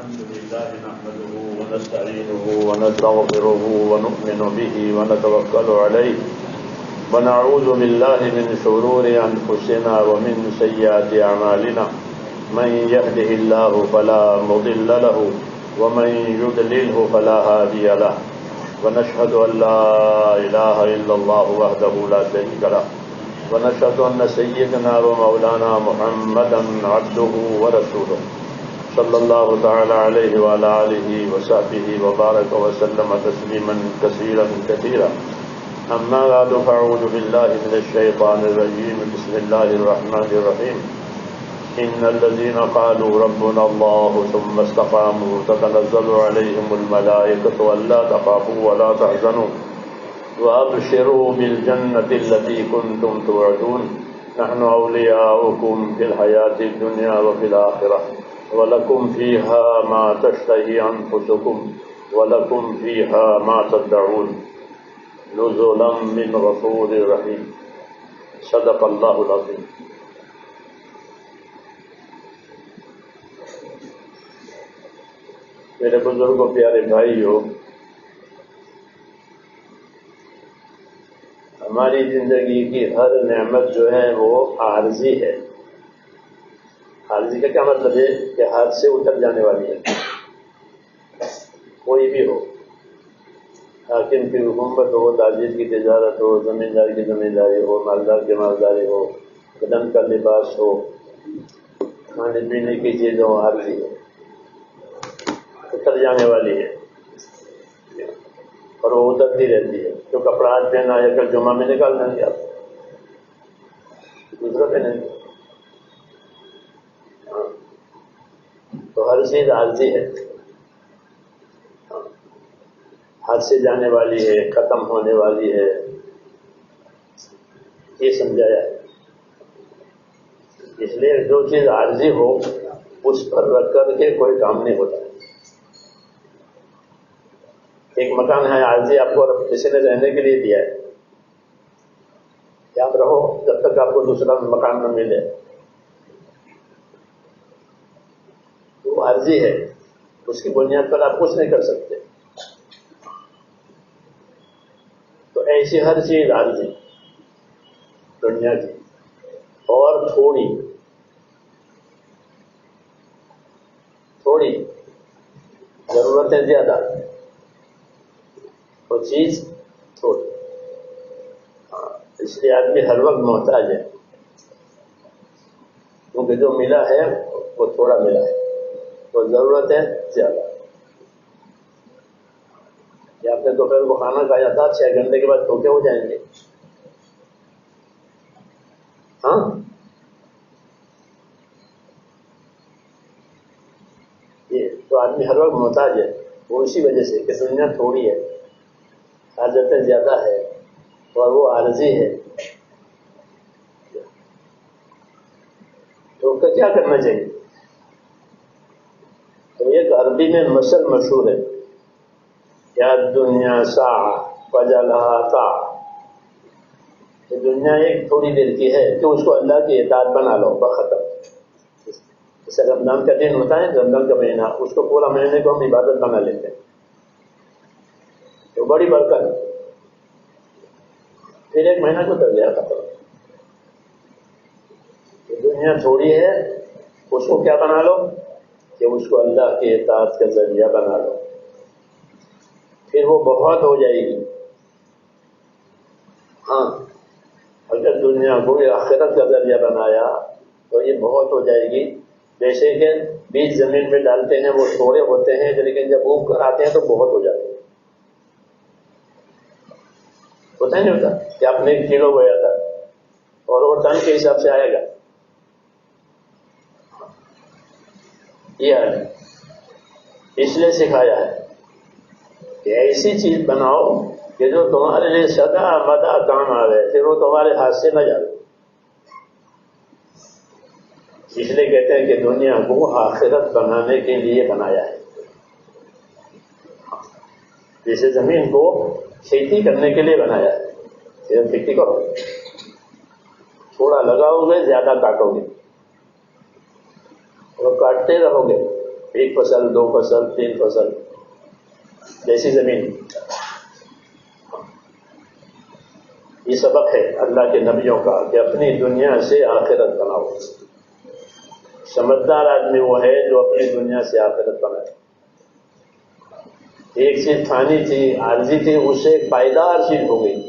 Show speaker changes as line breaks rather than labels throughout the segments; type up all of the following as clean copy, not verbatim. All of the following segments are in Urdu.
الحمد لله نحمده ونستعينه ونستغفره ونؤمن به ونتوكل عليه ونعوذ بالله من شرور أنفسنا ومن سيئات أعمالنا من يهده الله فلا مضل له ومن يضلله فلا هادي له ونشهد أن لا إله إلا الله وحده لا شريك له ونشهد أن سيدنا ومولانا محمدا عبده ورسوله صلى الله تعالى عليه وعلى آله وصحبه وبارك وسلم تسليما كثيرا كثيرا أما بعد فأعوذ بالله من الشيطان الرجيم بسم الله الرحمن الرحيم إن الذين قالوا ربنا الله ثم استقاموا تتنزل عليهم الملائكة ألا تخافوا ولا تحزنوا وأبشروا بالجنة التي كنتم توعدون نحن أولياؤكم في الحياة الدنيا وفي الآخرة وَلَكُمْ فِيهَا مَا تَشْتَهِي أَنفُسُكُمْ وَلَكُمْ فِيهَا مَا تَدَّعُونَ نُزُلًا مِّن غَفُورٍ رَّحِيمٍ صدق اللہ العظیم. میرے بزرگوں پیارے بھائیو، ہماری زندگی کی ہر نعمت جو ہے وہ عارضی ہے. عارضی کا کیا مطلب ہے؟ کہ ہاتھ سے اتر جانے والی ہے. کوئی بھی ہو، حاکم کی حکومت ہو، تاجر کی تجارت ہو، زمیندار کی زمینداری ہو، مالدار کی مالداری ہو، بدن کا لباس ہو، کھانے پینے کی چیز ہو، عارضی ہے، اتر جانے والی ہے اور وہ اترتی رہتی ہے. جو کپڑا آج پہنا ہے کل جمعہ میں نکال دیں گے آپ، دوسرا پہنیں گے. تو ہر چیز عارضی ہے، ہاتھ سے جانے والی ہے، ختم ہونے والی ہے، یہ سمجھایا ہے. اس لیے جو چیز عارضی ہو اس پر رکھ کر کے کوئی کام نہیں ہوتا. ایک مکان ہے عارضی، آپ کو کسی نے رہنے کے لیے دیا ہے کہ آپ رہو جب تک آپ کو دوسرا مکان نہ ملے. عارضی ہے، اس کی بنیاد پر آپ کچھ نہیں کر سکتے. تو ایسی ہر چیز عارضی دنیا کی، اور تھوڑی ضرورتیں زیادہ، وہ چیز تھوڑی. اس لیے آدمی ہر وقت محتاج ہے، کیونکہ جو ملا ہے وہ تھوڑا ملا ہے، تو ضرورت ہے زیادہ. کہ آپ نے دوپہر کو کھانا کھایا تھا، 6 گھنٹے کے بعد دھوکے ہو جائیں گے. ہاں، یہ تو آدمی ہر وقت محتاج ہے. وہ اسی وجہ سے کہ دنیا تھوڑی ہے، حاجتیں زیادہ ہے، اور وہ عارضی ہے. تو اس کا کیا کرنا چاہیے؟ تو ایک عربی میں مثل مشہور ہے، یا دنیا ساعہ فجعلھا طاعہ. کہ دنیا ایک تھوڑی دیر کی ہے کہ اس کو اللہ کی اطاعت بنا لو، بختم. جیسے رمضان کا دن ہوتا ہے، رمضان کا مہینہ، اس کو پورا مہینے کو ہم عبادت بنا لیتے ہیں، تو بڑی برکت. پھر ایک مہینہ گزر گیا، ختم. دنیا تھوڑی ہے، اس کو کیا بنا لو کہ اس کو اللہ کی اطاعت کا ذریعہ بنا لو، پھر وہ بہت ہو جائے گی. ہاں، اگر دنیا کو آخرت کا ذریعہ بنایا تو یہ بہت ہو جائے گی. جیسے کہ بیج زمین میں ڈالتے ہیں، وہ تھوڑے ہوتے ہیں، لیکن جب اگ کر آتے ہیں تو بہت ہو جاتے ہیں. ہوتا ہی نہیں ہوتا کہ آپ نے 1 کلو بویا تھا اور وہ ٹن کے حساب سے آئے گا. یہ ہے، اس لیے سکھایا ہے کہ ایسی چیز بناؤ کہ جو تمہارے لیے سدا مدہ کام آئے، پھر وہ تمہارے ہاتھ سے نہ جائے. اس لیے کہتے ہیں کہ دنیا کو آخرت بنانے کے لیے بنایا ہے. جیسے زمین کو کھیتی کرنے کے لیے بنایا ہے. صرف کھیتی کرو، تھوڑا لگاؤ گے، زیادہ کاٹو گے، اور کاٹتے رہو گے 1 فصل 2 فصل 3 فصل جیسی زمین. یہ سبق ہے اللہ کے نبیوں کا کہ اپنی دنیا سے آخرت بناؤ. سمجھدار آدمی وہ ہے جو اپنی دنیا سے آخرت بنائے. ایک چیز فانی تھی، عارضی تھی، اس سے ایک پائیدار چیز ہو گئی.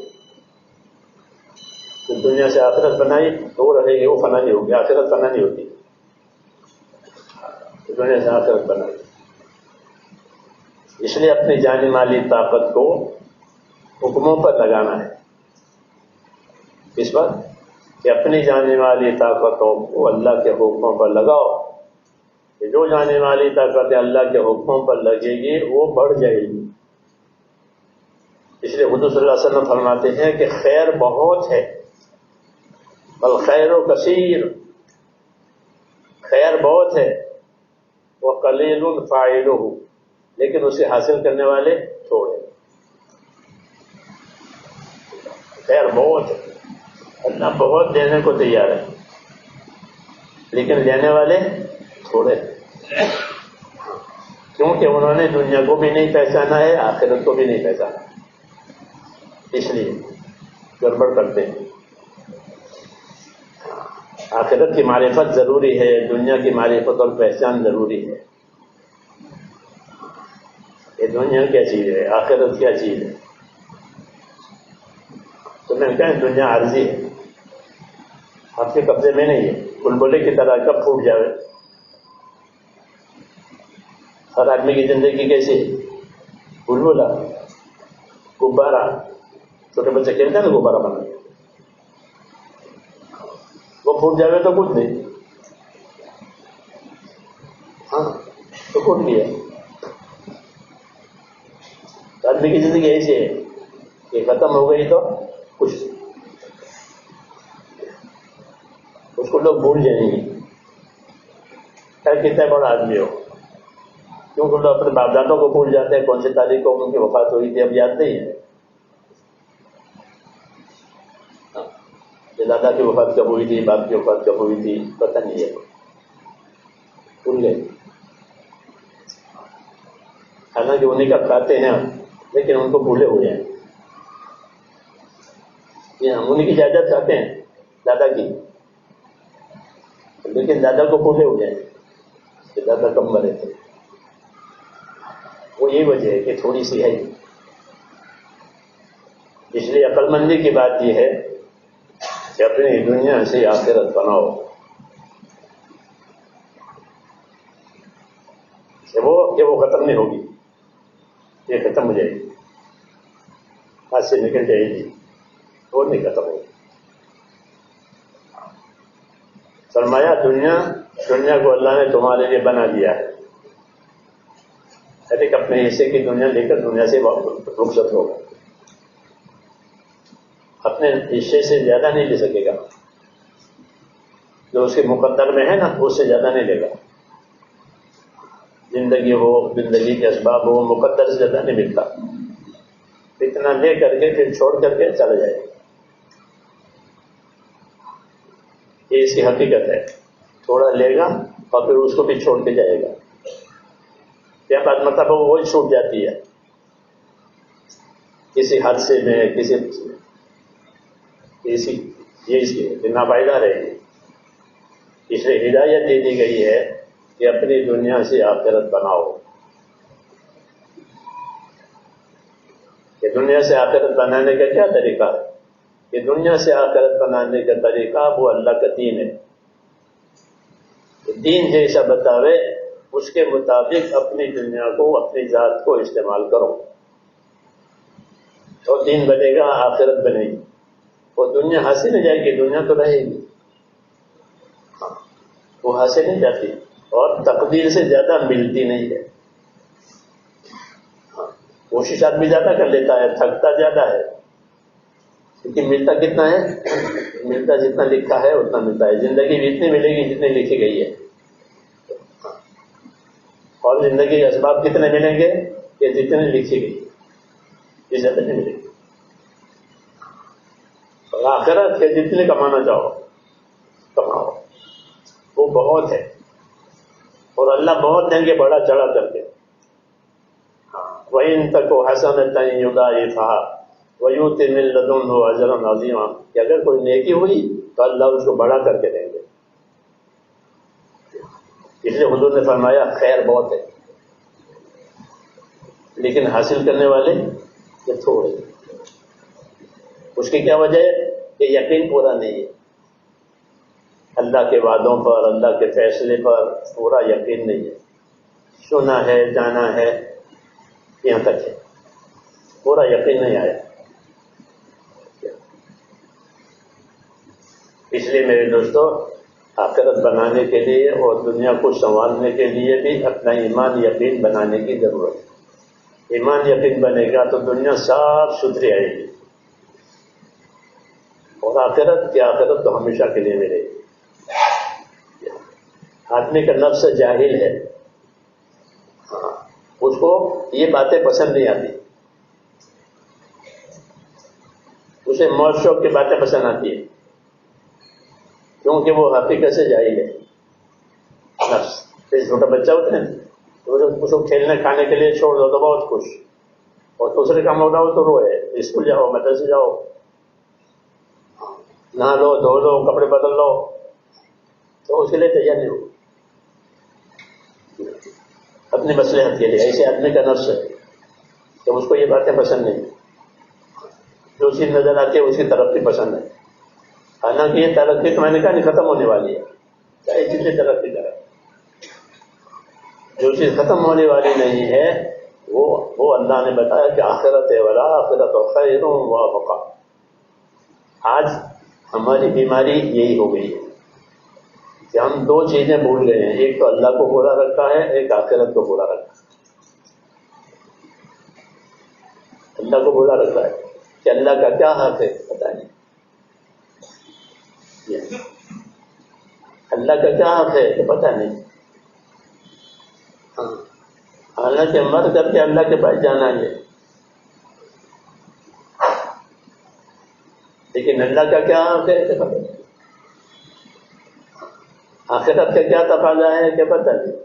تو دنیا سے آخرت بنائی تو وہ رہے گی، وہ فنا نہیں ہوگی. آخرت فنا نہیں ہوتی. تو دنیا سے آخرت بنائی. اس لیے اپنی جانی مالی طاقت کو حکموں پر لگانا ہے. اس پر کہ اپنی جانی والی طاقتوں کو اللہ کے حکموں پر لگاؤ. کہ جو جانی والی طاقتیں اللہ کے حکموں پر لگے گی وہ بڑھ جائے گی. اس لیے حضور صلی اللہ علیہ وسلم فرماتے ہیں کہ خیر بہت ہے، الخیر کثیر، خیر بہت ہے، وقلیل فاعلہ، لیکن اسے حاصل کرنے والے تھوڑے. خیر بہت ہے، اللہ بہت دینے کو تیار ہے، لیکن لینے والے تھوڑے. کیونکہ انہوں نے دنیا کو بھی نہیں پہچانا ہے، آخرت کو بھی نہیں پہچانا. اس لیے گڑبڑ کرتے ہیں. آخرت کی معرفت ضروری ہے، دنیا کی معرفت اور پہچان ضروری ہے. یہ دنیا کیا چیز ہے، آخرت کیا چیز ہے. تو میں نے کہا دنیا عارضی ہے، آپ کے قبضے میں نہیں ہے. بلبلے کی طرح کب پھوٹ جائے. ہر آدمی کی زندگی کیسی ہے؟ بلبلا، غبارہ. چھوٹے بچے کھیلتے ہیں نا غبارہ بنا کے، وہ پھوٹ جائے تو کچھ نہیں. ہاں تو پھوٹ گیا. آدمی کی زندگی ایسی ہے کہ ختم ہو گئی تو کچھ اس کو لوگ بھول جائیں گے، چاہے کتنا بڑا آدمی ہو. کیونکہ لوگ اپنے باپ دادوں کو بھول جاتے ہیں. کون سی تاریخ کو ان کی وفات ہوئی تھی اب یاد نہیں ہے. دادا کی وفات کب ہوئی تھی، باپ کی وفات کب ہوئی تھی پتہ نہیں ہے، بھول گئے. حالانکہ انہیں کا کھاتے ہیں لیکن ان کو بھولے ہوئے ہیں. انہیں کی جائیداد کھاتے ہیں دادا کی، لیکن دادا کو بھولے ہوئے ہیں کہ دادا کب مرے تھے. وہ یہی وجہ ہے کہ تھوڑی سی ہے. اس لیے عقل مندی کی بات یہ ہے کہ اپنی دنیا سے آخرت بناؤ. کہ وہ ختم نہیں ہوگی، یہ ختم ہو جائے گی، ہاتھ سے نکل جائے گی، وہ نہیں ختم ہوگی. فرمایا دنیا کو اللہ نے تمہارے لیے بنا دیا ہے. ایک اپنے حصے کی دنیا لے کر دنیا سے رخصت ہوگا. اپنے حصے سے زیادہ نہیں لے سکے گا. جو اس کے مقدر میں ہے نا اس سے زیادہ نہیں لے گا. زندگی ہو، زندگی کے اسباب ہو، مقدر سے زیادہ نہیں ملتا. اتنا لے کر کے پھر چھوڑ کر کے چلا جائے گا. یہ اس کی حقیقت ہے. تھوڑا لے گا اور پھر اس کو بھی چھوڑ کے جائے گا. کیا بات مطلب وہی چھوٹ جاتی ہے کسی حادثے میں، یہ ناپائیدہ رہے گی. اس لیے ہدایت دے دی گئی ہے کہ اپنی دنیا سے آخرت بناؤ. کہ دنیا سے آخرت بنانے کا کیا طریقہ ہے؟ کہ دنیا سے آخرت بنانے کا طریقہ وہ اللہ کا دین ہے. دین جیسا بتاوے اس کے مطابق اپنی دنیا کو، اپنی ذات کو استعمال کرو تو دین بنے گا، آخرت بنے گی. وہ دنیا حاصل نہیں جائے گی، دنیا تو رہے گی، وہ حاصل نہیں جاتی اور تقدیر سے زیادہ ملتی نہیں ہے. کوشش آدمی زیادہ کر لیتا ہے، تھکتا زیادہ ہے، لیکن ملتا کتنا ہے؟ ملتا جتنا لکھا ہے اتنا ملتا ہے. زندگی بھی اتنی ملے گی جتنی لکھی گئی ہے. اور زندگی کے اسباب کتنے ملیں گے کہ جتنے لکھی گئی، یہ زیادہ نہیں ملے گی. آخرت کے جتنے کمانا چاہو کماؤ، وہ بہت ہے. اور اللہ بہت دیں گے بڑا چڑھا کر کے. وَإِن تَكُ حَسَنَةً يُضَاعِفْهَا وَيُؤْتِ مِن لَّدُنْهُ أَجْرًا عَظِيمًا کہ اگر کوئی نیکی ہوئی تو اللہ اس کو بڑا کر کے دیں گے. اس لیے حضور نے فرمایا خیر بہت ہے لیکن حاصل کرنے والے یہ تھوڑے. اس کی کیا وجہ ہے کہ یقین پورا نہیں ہے. اللہ کے وعدوں پر، اللہ کے فیصلے پر پورا یقین نہیں ہے. سنا ہے، جانا ہے، یہاں تک ہے، پورا یقین نہیں آیا. اس لیے میرے دوستو، آخرت بنانے کے لیے اور دنیا کو سنوارنے کے لیے بھی اپنا ایمان یقین بنانے کی ضرورت ہے. ایمان یقین بنے گا تو دنیا صاف ستھری آئے گی، اور آخرت کی آخرت تو ہمیشہ کے لیے ملے گی. آدمی کا نفس جاہل ہے، اس کو یہ باتیں پسند نہیں آتی، اسے موت شوق کی باتیں پسند آتی ہے کیونکہ وہ حقیقت سے جاہل ہے. نفس جیسے چھوٹا بچہ ہوتا ہے تو اس کو کھیلنے کھانے کے لیے چھوڑ دو تو بہت خوش، اور دوسرے کام ہو رہا ہو تو روئے. اسکول جاؤ، مدرسے جاؤ، نہا لو، دھو لو، کپڑے بدل لو، تو اس کے لیے تیار نہیں ہو اپنے مصلحت کے لیے. ایسے آدمی کا نفس ہے تو اس کو یہ باتیں پسند نہیں. جو چیز نظر آتی ہے اس کی ترقی پسند ہے. حالانکہ یہ ترقی تو میں نے کہا نہیں ختم ہونے والی ہے، چاہے جتنی ترقی کرے. جو چیز ختم ہونے والی نہیں ہے وہ اللہ نے بتایا کہ آخرت ہے، والآخرۃ خیر وابقیٰ. آج ہماری بیماری یہی ہو گئی ہے کہ ہم دو چیزیں بھول گئے ہیں، ایک تو اللہ کو پورا رکھا ہے، ایک آخرت کو پورا رکھا ہے. اللہ کو پورا رکھا ہے کہ اللہ کا کیا حق ہے پتہ نہیں، اللہ کا کیا حق ہے تو پتہ نہیں. حالانکہ مر کر کے اللہ کے پاس جانا ہے، لیکن اللہ کا کیا حق ہے کہ پتہ نہیں. آخرت کا کیا تقاضا ہے کہ پتہ نہیں،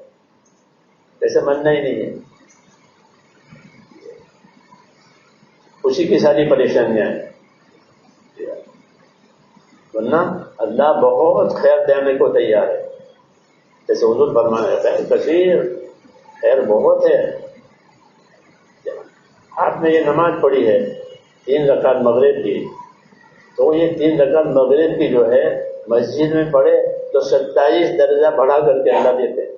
ایسے ماننا ہی نہیں ہے. اسی کی ساری پریشانیاں ہیں. ورنہ اللہ بہت خیر دینے کو تیار ہے. جیسے حضور فرمایا ہے خیر کثیر، خیر بہت ہے. آپ نے یہ نماز پڑھی ہے 3 رکعت مغرب کی، تو یہ 3 رکعت مغرب کی جو ہے مسجد میں پڑھے تو 27 درجہ بڑھا کر کے اللہ دیتے ہیں.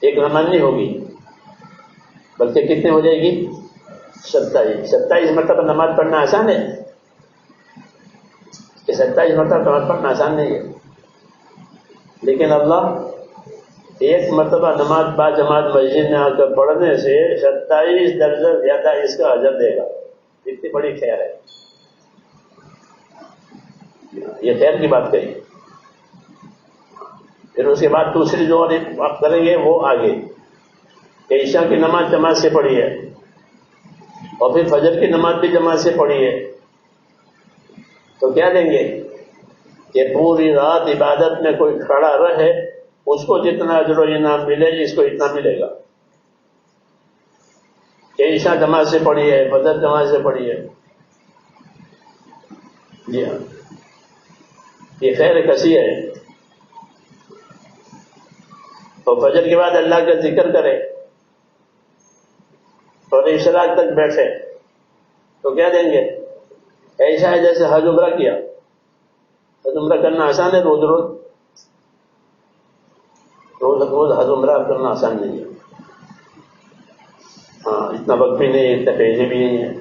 ایک نماز نہیں ہوگی بلکہ کتنے ہو جائے گی؟ 27 مرتبہ نماز پڑھنا آسان ہے کہ 27 مرتبہ نماز پڑھنا آسان نہیں ہے. لیکن اللہ ایک مرتبہ نماز با جماعت مسجد میں آ کر پڑھنے سے 27 درجہ زیادہ اس کا اجر دے گا. اتنی بڑی خیر ہے. یہ خیر کی بات کہی. پھر اس کے بعد دوسری جو بات کریں گے وہ آگے کہ عشاء کی نماز جماعت سے پڑھی ہے اور پھر فجر کی نماز بھی جماعت سے پڑھی ہے، تو کیا دیں گے کہ پوری رات عبادت میں کوئی کھڑا رہے اس کو جتنا اجر و انعام ملے اس کو اتنا ملے گا. کہ عشاء جماعت سے پڑھی ہے، فجر جماعت سے پڑھی ہے. جی ہاں، یہ خیر کثیر ہے. تو فجر کے بعد اللہ کا ذکر کرے اور اشراق تک بیٹھے تو کیا دیں گے؟ ایسا ہے جیسے حج عمرہ کیا. حج عمرہ کرنا آسان ہے؟ روز روز حج عمرہ کرنا آسان نہیں ہے. ہاں، اتنا وقت بھی نہیں، اتنے پیسے بھی نہیں ہیں.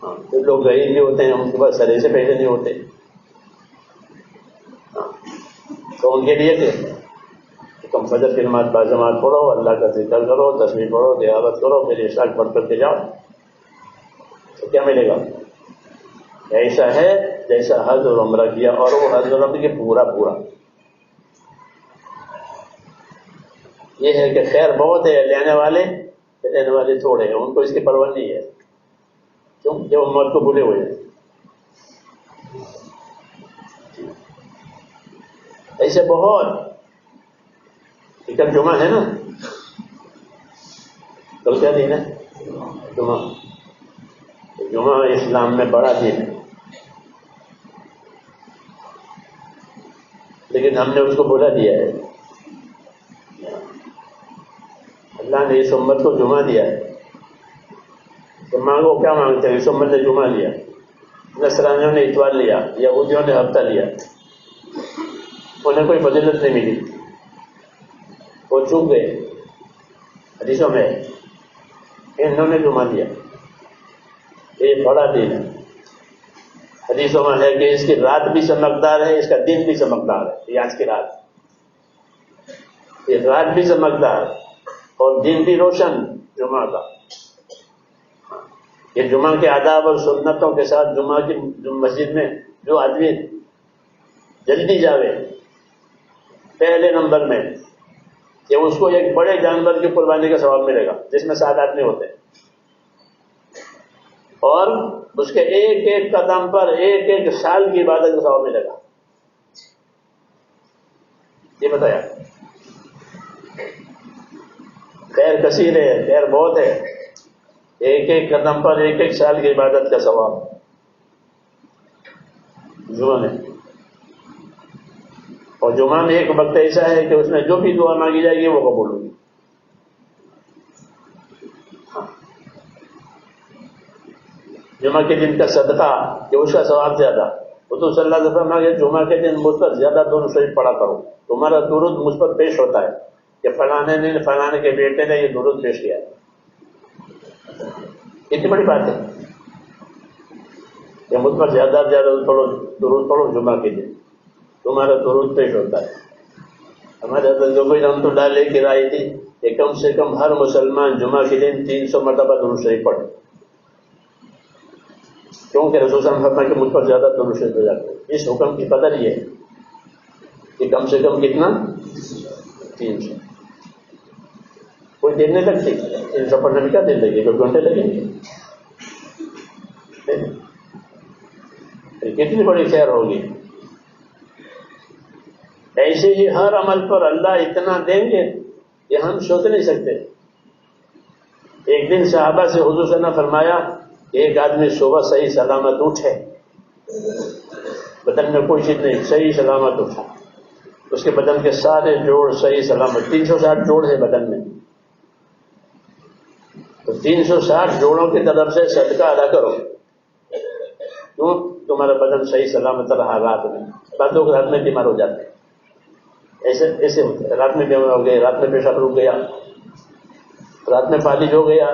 ہاں، کچھ لوگ غریب بھی ہوتے ہیں، ان کے پاس سرے سے پیسے نہیں ہوتے. ہاں، تو ان کے لیے کہ تم فجر کی نماز باجماعت پڑھو، اللہ کا ذکر کرو، تسبیح پڑھو، تلاوت کرو، پھر عشاء پڑھ کر کے جاؤ تو کیا ملے گا؟ ایسا ہے جیسا حج اور عمرہ کیا، اور وہ حج اور عمرہ کے پورا. یہ ہے کہ خیر بہت ہے، لینے والے تھوڑے ہیں. ان کو اس کی پرواہ نہیں ہے کیونکہ وہ موت کو بھولے ہوئے ہیں. ایسے بہت. کل جمعہ ہے نا, کل کیا دن ہے؟ جمعہ. جمعہ اسلام میں بڑا دن ہے, لیکن ہم نے اس کو بھلا دیا ہے. اللہ نے اس امت کو جمعہ دیا ہے, تو مانگو کیا مانگتے ہیں؟ اس امت نے جمعہ لیا, نصرانیوں نے اتوار لیا, یہودیوں نے ہفتہ لیا, انہیں کوئی فضیلت نہیں ملی, وہ چوک گئے. حدیثوں میں انہوں نے جمعہ لیا. یہ بڑا دن ہے. حدیثوں میں ہے کہ اس کی رات بھی چمکدار ہے, اس کا دن بھی چمکدار ہے. یہ آج کی رات, یہ رات بھی چمکدار اور دن بھی روشن جمعہ کا. یہ جمعہ کے آداب اور سنتوں کے ساتھ جمعہ کی مسجد میں جو آدمی جلدی جاوے, پہلے نمبر میں, کہ اس کو ایک بڑے جانور کی قربانی کا ثواب ملے گا جس میں 7 آدمی ہوتے ہیں, اور اس کے ایک ایک قدم پر ایک ایک سال کی عبادت کا ثواب ملے گا. یہ بتایا, خیر کثیر ہے, خیر بہت ہے. ایک ایک قدم پر ایک ایک سال کی عبادت کا ثواب جمعہ میں. اور جمعہ میں ایک وقت ایسا ہے کہ اس میں جو بھی دعا مانگی جائے گی وہ قبول ہوگی. جمعہ کے دن کا صدقہ کہ اس کا ثواب زیادہ. حضور صلی اللہ علیہ وسلم کہ جمعہ کے دن مجھ پر زیادہ درود شریف پڑھا کرو, تمہارا درود مجھ پر پیش ہوتا ہے کہ فلانے نے فلانے کے بیٹے نے یہ درود پیش کیا ہے. اتنی بڑی بات ہے کہ مجھ پر زیادہ سے زیادہ درود پڑھو جمعہ کے دن, تمہارا درود پیش ہوتا ہے. ہمارے حضرت جو کوئی رحمت اللہ لے کے آئی تھی کہ کم سے کم ہر مسلمان جمعہ کے دن 300 مرتبہ درود شریف پڑھے, کیونکہ رسول صلی اللہ علیہ وسلم کہ مجھ پر زیادہ درود شریف ہو جاتے ہیں. اس حکم کی قدر یہ ہے کہ کم سے کم کتنا؟ 300. کوئی دیر نہیں لگتی 300 پڑھنے میں, کیا دیر لگے گی؟ 2 گھنٹے لگیں گے. کتنی بڑی خیر ہوگی. ایسے ہی ہر عمل پر اللہ اتنا دیں گے کہ ہم سوچ نہیں سکتے. ایک دن صحابہ سے حضور صلی اللہ علیہ وسلم نے فرمایا کہ ایک آدمی صبح صحیح سلامت اٹھے, بدن میں کوئی چیز نہیں, صحیح سلامت اٹھا, اس کے بدن کے سارے جوڑ صحیح سلامت, 360 جوڑ ہے بدن میں, تو 360 جوڑوں کی طرف سے صدقہ ادا کرو. کیوں؟ تمہارا بدن صحیح سلامت رہا. رات میں بعض لوگ رات میں بیمار ہو جاتے ہیں, ایسے ہوتے ہیں. رات میں بیمار ہو گئے, رات میں پیشاب رک گیا, رات میں فالج ہو گیا.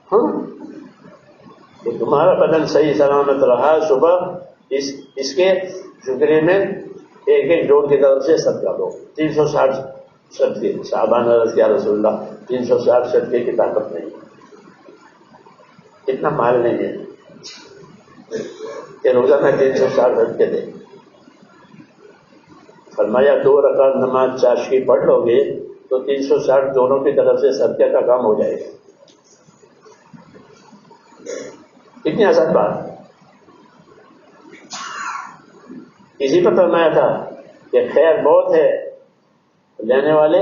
ہاں, تو تمہارا بدن صحیح سلامت رہا. صبح اس کے شکریہ میں ایک ایک جوڑ کی طرف سے صدقہ دو. 360 صدقے. صحابہ نے عرض کیا رسول اللہ 360 صدقے کی طاقت نہیں, اتنا مال نہیں ہے کہ روزانہ 360 صدقے دے. فرمایا 2 رکعت نماز چاشتی پڑھ لو گے تو 360 دونوں کی طرف سے صدقے کا کام ہو جائے گا. کتنی آسان بات. اسی پر فرمایا تھا کہ خیر بہت ہے, لینے والے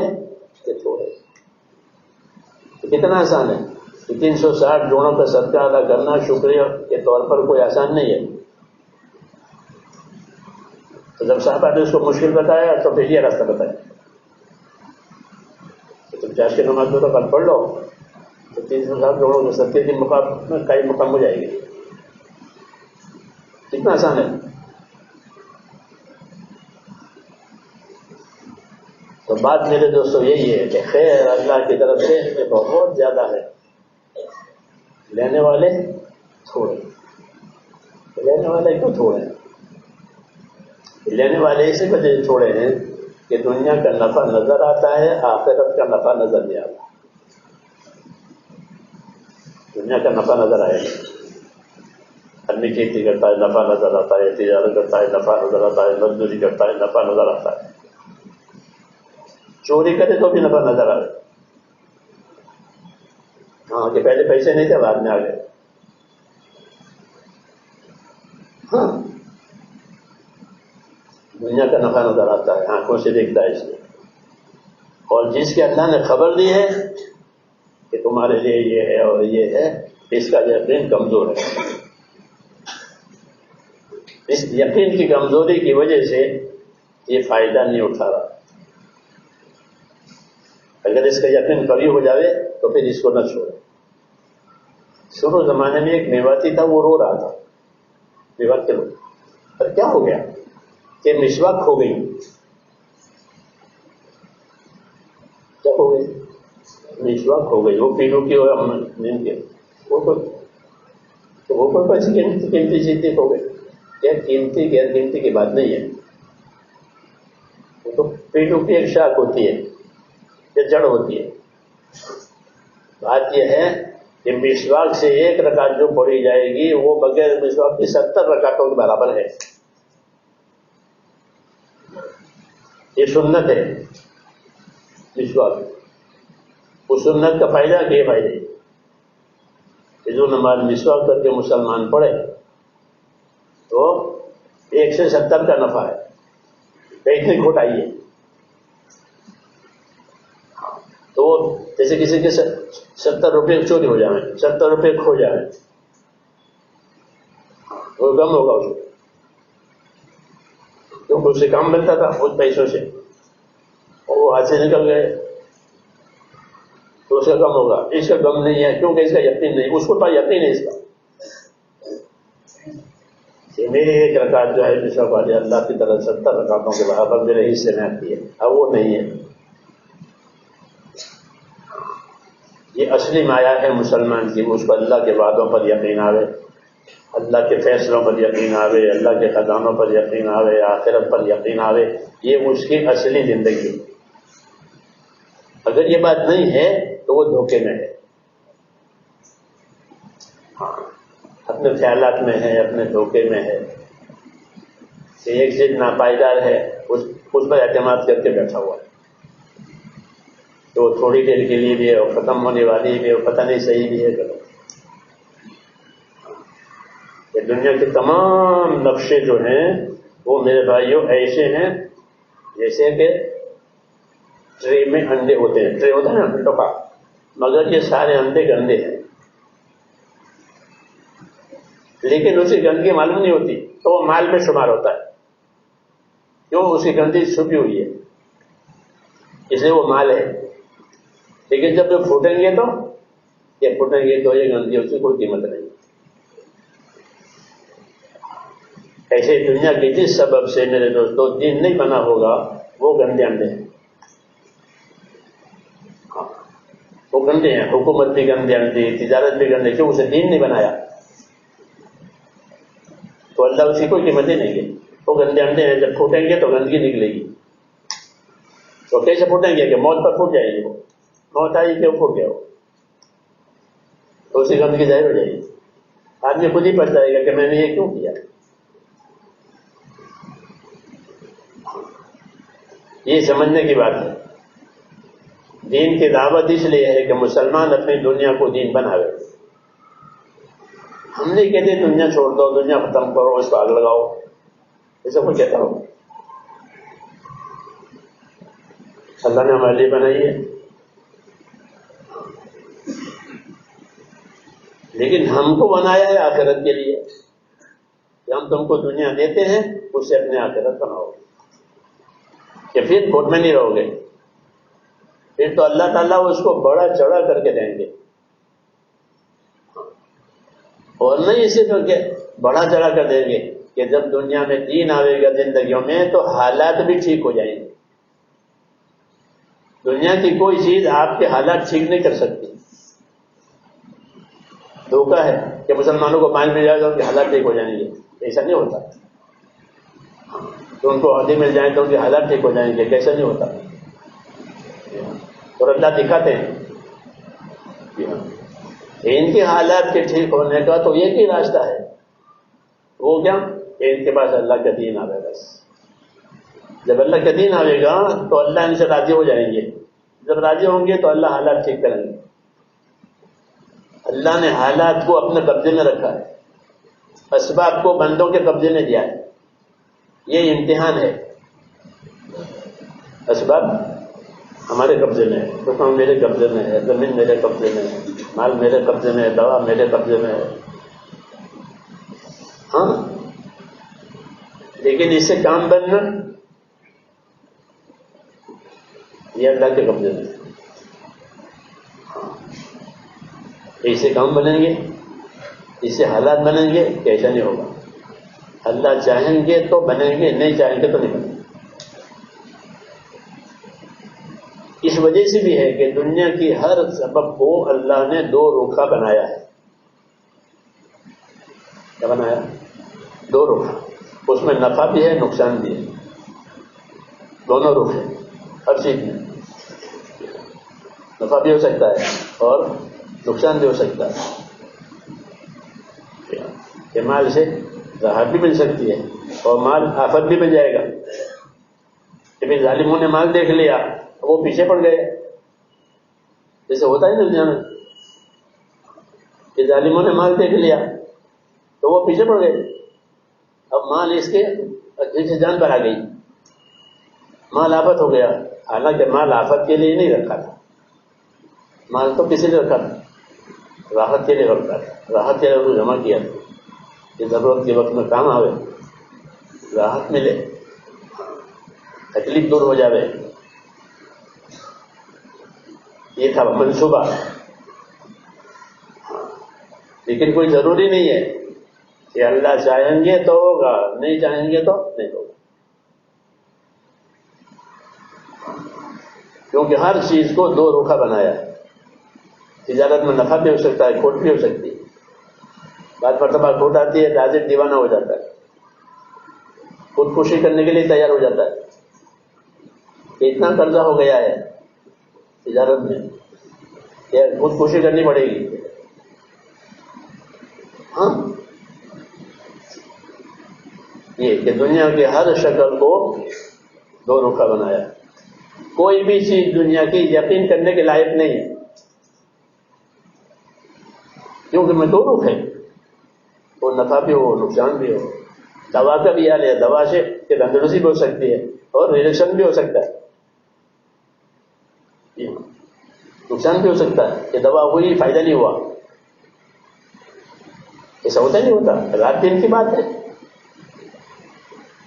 کہ تھوڑے. کتنا آسان ہے کہ 360 جوڑوں کا صدقہ ادا کرنا شکریہ کے طور پر کوئی آسان نہیں ہے. تو جب صاحبہ نے اس کو مشکل بتایا تو پھر یہ راستہ بتایا کہ تم چاش کی نماز دو تو کل پڑھ لو تو 360 جوڑوں کے صدقے کی مقام میں کئی مقام ہو جائے گی. کتنا آسان ہے. تو بات میرے دوستوں یہی ہے کہ خیر اللہ کی طرف سے بہت زیادہ ہے, لینے والے تھوڑے. لینے والے کیوں تھوڑے ہیں؟ لینے والے اسی وجہ سے تھوڑے ہیں کہ دنیا کا نفع نظر آتا ہے, آخرت کا نفع نظر نہیں آتا. دنیا کا نفع نظر آئے گا, آدمی کھیتی کرتا ہے نفع نظر آتا ہے, تجارت کرتا ہے نفع نظر آتا ہے, مزدوری کرتا ہے نفع نظر آتا ہے, چوری کرے تو بھی نفع نظر آ رہا. ہاں کہ پہلے پیسے نہیں تھے بعد میں آ گئے. ہاں دنیا کا نفع نظر آتا ہے، آنکھوں سے دیکھتا ہے اس میں. اور جس کے اللہ نے خبر دی ہے کہ تمہارے لیے یہ ہے اور یہ ہے، اس کا یقین کمزور ہے. اس یقین کی کمزوری کی وجہ سے یہ فائدہ نہیں اٹھا رہا. اگر اس کا یقین قوی ہو جاوے تو پھر اس کو نہ چھوڑے. شروع زمانے میں ایک میواتی تھا، وہ رو رہا تھا. میوات کے لوگ پر کیا ہو گیا کہ مسواک کھو گئی. کیا ہو گئی؟ مسواک ہو گئی. وہ پیڑوں کی اور نیم کے وہ کوئی پیسے قیمتی چیزیں ہو گئی. کیا قیمتی غیر قیمتی کی بات نہیں ہے. وہ تو پیڑوں کی ایک شاخ ہوتی ہے یا جڑ ہوتی ہے. بات یہ ہے کہ مسواک سے ایک رکعت جو پڑھی جائے گی وہ بغیر مسواک کی 70 رکعتوں کے برابر ہے. یہ سنت ہے مسواک. اس سنت کا فائدہ کیا فائدہ کہ جو نماز مسواک کر کے مسلمان پڑھے تو 1 سے 70 کا نفع ہے. پیٹ نہیں کھوٹائیے. تو جیسے کسی کے 70 روپے چوری ہو جائیں، 70 روپے کھو جائیں، وہ غم ہوگا اس کو، کیونکہ اس سے کام بنتا تھا اس پیسوں سے اور وہ ہاتھ سے نکل گئے تو اس کا غم ہوگا. اس کا غم نہیں ہے کیونکہ اس کا یقین نہیں. اس کو پاس یقین ہے اس کا کہ میری ایک رکعت جو ہے مسواک والی اللہ کی طرف 70 رکعتوں کے برابر میرے حصے میں آتی ہے. اب وہ نہیں ہے. یہ اصلی مایا ہے مسلمان کی. اس کو اللہ کے وعدوں پر یقین آوے، اللہ کے فیصلوں پر یقین آوے، اللہ کے خزانوں پر یقین آوے، آخرت پر یقین آوے. یہ اس کی اصلی زندگی. اگر یہ بات نہیں ہے تو وہ دھوکے میں ہے. ہاں، اپنے خیالات میں ہے، اپنے دھوکے میں ہے کہ ایک چیز ناپائیدار ہے، اس پر اعتماد کر کے بیٹھا ہوا ہے تو تھوڑی دیر کے لیے بھی ہے اور ختم ہونے والی بھی ہے، پتہ نہیں صحیح بھی ہے غلط. یہ دنیا کے تمام نقشے جو ہیں وہ میرے بھائیوں ایسے ہیں جیسے کہ ٹرے میں انڈے ہوتے ہیں. ٹرے ہوتا ہے نا انڈوں کا، مگر یہ سارے انڈے گندے ہیں. لیکن اسے گندگی معلوم نہیں ہوتی تو وہ مال میں شمار ہوتا ہے. کیوں؟ اس کی گندگی چھپی ہوئی ہے اس لیے وہ مال ہے. لیکن جب یہ پھوٹیں گے تو یہ گندگی اس کی کوئی قیمت نہیں. ایسے دنیا کے جس سبب سے میرے دوستوں دین نہیں بنا ہوگا وہ گندے انڈے ہیں. وہ گندے ہیں. حکومت بھی گندے انڈے، تجارت بھی گندے. کیوں؟ اسے دین نہیں بنایا تو اللہ اس کی کوئی قیمت ہی نہیں ہے. وہ گندے انڈے ہیں. جب پھوٹیں گے تو گندگی نکلے گی. تو کیسے پھوٹیں گے کہ موت پر پھوٹ جائے گی. وہ موت آئی کہ وہ پھوٹ گیا ہو تو اس کی گندگی ظاہر ہو جائے گی. آدمی خود ہی پچ جائے گا کہ میں نے یہ کیوں کیا. یہ سمجھنے کی بات ہے. دین کی دعوت اس لیے ہے کہ مسلمان اپنی دنیا کو دین بناوے. ہم نہیں کہتے دنیا چھوڑ دو، دنیا ختم کرو، اس کو آگ لگاؤ. ایسا کوئی کہتا ہو؟ اللہ نے ہمارے لیے بنائی ہے. لیکن ہم کو بنایا ہے آخرت کے لیے کہ ہم تم کو دنیا دیتے ہیں، اس سے اپنے آخرت بناؤ کہ پھر کھوٹ میں نہیں رہو گے. پھر تو اللہ تعالیٰ اس کو بڑا چڑھا کر کے دیں گے. اور نہیں صرف کہ بڑا چڑھا کر دیں گے کہ جب دنیا میں دین آئے گا زندگیوں میں تو حالات بھی ٹھیک ہو جائیں گے. دنیا کی کوئی چیز آپ کے حالات ٹھیک نہیں کر سکتی. دھوکہ ہے کہ مسلمانوں کو پانی مل جائے تو ان کے حالات ٹھیک ہو جائیں گے. ایسا نہیں ہوتا. تو ان کو عہدے مل جائیں تو ان کے حالات ٹھیک ہو جائیں گے. کیسا نہیں ہوتا. اور اللہ دکھاتے ہیں ان کے حالات کے ٹھیک ہونے کا تو ایک ہی راستہ ہے. وہ کیا؟ کہ ان کے پاس اللہ کا دین آئے. بس جب اللہ کا دین آئے گا تو اللہ ان سے راضی ہو جائیں گے. جب راضی ہوں گے تو اللہ حالات ٹھیک کریں گے. اللہ نے حالات کو اپنے قبضے میں رکھا ہے. اسباب کو بندوں کے قبضے میں دیا ہے. یہ امتحان ہے اسباب ہمارے قبضے میں ہے، حکم میرے قبضے میں ہے، زمین میرے قبضے میں ہے، مال میرے قبضے میں ہے، دوا میرے قبضے میں ہے، ہاں، لیکن اس سے کام بننا یہ اللہ کے قبضے میں ہے۔ اس سے کام بنیں گے، اس سے حالات بنیں گے کہ ایسا نہیں ہوگا؟ اللہ چاہیں گے تو بنیں گے، نہیں چاہیں گے تو نہیں بنیں گے۔ اس وجہ سے بھی ہے کہ دنیا کی ہر سبب کو اللہ نے دو رخا بنایا ہے۔ کیا بنایا؟ دو رخ، اس میں نفع بھی ہے نقصان بھی ہے، دونوں رخ ہیں ہر چیز میں، نفع بھی ہو سکتا ہے اور نقصان بھی ہو سکتا ہے۔ کہ مال سے راحت بھی مل سکتی ہے اور مال آفت بھی بن جائے گا۔ کہ بھی ظالموں نے مال دیکھ لیا، وہ پیچھے پڑ گئے، جیسے ہوتا ہے نا دنیا میں کہ ظالموں نے مال دیکھ لیا تو وہ پیچھے پڑ گئے، اب مال اس کے جان پر آ گئی، مال آفت ہو گیا۔ حالانکہ مال آفت کے لیے نہیں رکھا تھا، مال تو کسی نے رکھا تھا، راحت کے لیے رکھا تھا، راحت کے لیے جمع کیا تھا کہ ضرورت کے وقت میں کام آوے، راحت ملے، تکلیف دور ہو جاوے، یہ تھا منصوبہ۔ لیکن کوئی ضروری نہیں ہے کہ اللہ چاہیں گے تو ہوگا، نہیں چاہیں گے تو نہیں ہوگا، کیونکہ ہر چیز کو دو رخا بنایا ہے۔ تجارت میں نفع بھی ہو سکتا ہے، کھوٹ بھی ہو سکتی ہے، بعض مرتبہ کھوٹ آتی ہے، تاجر دیوانہ ہو جاتا ہے، خودکشی کرنے کے لیے تیار ہو جاتا ہے کہ اتنا قرضہ ہو گیا ہے تجارت میں کہ خودکشی کرنی پڑے گی۔ ہاں، یہ کہ دنیا کی ہر شکل کو دو رخا بنایا۔ کوئی بھی چیز دنیا کی یقین کرنے کے لائق نہیں ہے، کیونکہ میں دو رخ ہے، وہ نفع بھی ہو نقصان بھی ہو۔ دوا کا بھی حال ہے، دوا سے کہ تندرستی بھی ہو سکتی ہے اور ریلیشن بھی ہو سکتا ہے، نقصان بھی ہو سکتا ہے کہ دوا ہوئی فائدہ نہیں ہوا، ایسا ہوتا نہیں ہوتا، رات دن کی بات ہے